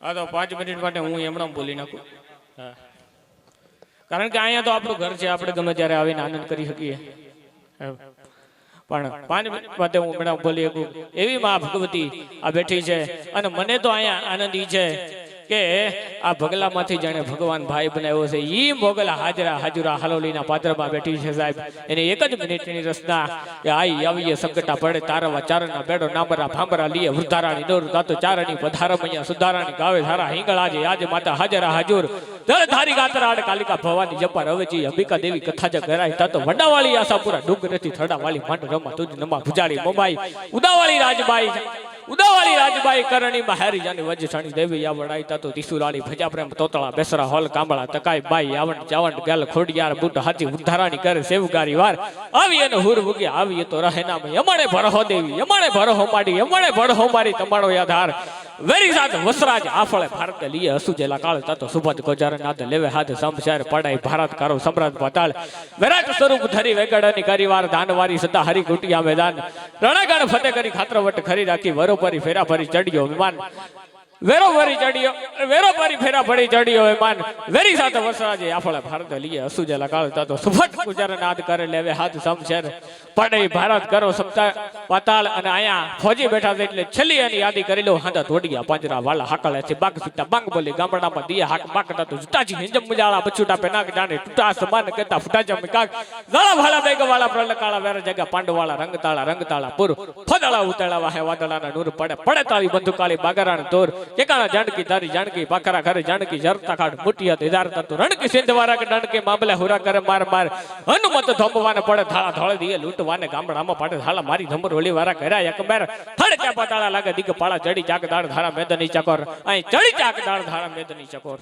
હા તો 5 મિનિટ માટે હું એમણામ બોલી નાખું. હા, કારણ કે અહીંયા તો આપણું ઘર છે, આપણે ગમે ત્યારે આવીને આનંદ કરી શકીએ. પણ 5 મિનિટ માટે હું એમણામ બોલી શકું એવી માં ભગવતી આ બેઠી છે. અને મને તો અહીંયા આનંદ ઈ છે કે આ ભગલામાંથી જાણે ભગવાન ભાઈ બનાવ્યો છે. ઈ મોગલા હાજરા હાજુરા હાલોલીના પાત્રમાં બેઠી છે સાહેબ. એની એક જ મિનિટની રચના કે આઈ આવીએ સંકટા પડે તારવા ચારના બેડો નામરા ભાંબરા લીએ વૃદ્ધારાણી દોર દાતો ચારણી પધારમૈયા સુધારાણી ગાવે સારા હિંગળ આજે આજે માતા હાજરા હાજુર દર ધારી ગાતરાડ કાલિકા ભવાની જપા રવેજી અંબિકા દેવી કથા જ કરાય તાતો વડાવાળી આશાપુરા ડુંગરેથી થડાવાળી માંડ રમા તુજ નમા ભુજાળી મોબાઈ ઉદાવાળી રાજબાઈ ઉદાવાળી રાજબાઈ કરણી બહારી જાની વજસાણી દેવી આવડાઈ તાતો ત્રિશુલાળી ભજા પ્રેમ તોતળા બેસરા હોલ કાંબળા તકાઈ બાઈ આવણ ચાવણ ગેલ ખોડિયાર બુટ હાથી ઉદ્ધારાણી કરે સેવગારી વાર આવી એને હુર ભૂગી આવી તો રહે નામ યમણે ભરહો દેવી યમણે ભરહો માડી યમણે ભરહો મારી તમારો યાધાર વેરી સાથ વસરાજ આફળે ભારત લીએ અસુજેલા કાળ તાતો સુભદ ગોજાર નાદ લેવે હાથ સંશેર પડાઈ ભારત કરો સમ્રાટ પાતાળ વિરાટ સ્વરૂપ ધરી વેગડની કરીવાર દાનવારી સતા હરી ગુટિયા મેદાન રણગણ ફતેહ કરી ખાતરવટ ખરી રાખી વરોપરી ફેરા ફરી ચડ્યો વિમાન વેરોપરી ચડ્યો વેરોપરી ફેરા ફરી ચડ્યો વિમાન વેરી સાથે વસરાજે આફળે ભારત લીએ અસુજેલા કાળ તાતો સુભદ ગોજાર નાદ કરે લેવે હાથ સંશેર પડાઈ ભારત કરો સપ્તાહ પાતાળ. અને અહીંયા ફોજી બેઠા છે એટલે છેલ્લી એની યાદી કરી લો. હાંધા ધોડિયા પાંજરા વાલા હાકળેથી બાગ સુટા બાંગ બોલી ગામડામાં દિયા હાક બાકતા તો જુતાજી હિંજમ મુજાળા બચુટા પેનાક જાણે ટૂટા સમાન કરતા ફટાજમ કાક ઝાળા ભાલા બેગ વાળા પ્રલકાળા વેર જગા પાંડવાળા રંગતાળા પુર ફદળા ઉતળા વાહે વાદળાના નૂર પડે પડે તાળી બંધુકાળી બાગરાણ તોર કેકાણા જાણકી તારી જાણકી પાખરા ઘરે જાણકી જરતા ખાડ મુટિયા તેજારતા તો રણકી સિંધવારા કે ડણકે મામલે હુરા કરે માર માર હનુમત ધોંબવાને પડે ધાળા ધોળે દીએ લૂંટવાને ગામડામાં પાડે ધાળા મારી ધમર ઓલી વારા કર્યા એકબર થડક્યા પાતાળા લાગે દીક પાળા ચડી ચાક દાળ ધારા મેદની ચકોર અહીં ચડી ચાક દાળ ધારા મેદની ચકોર.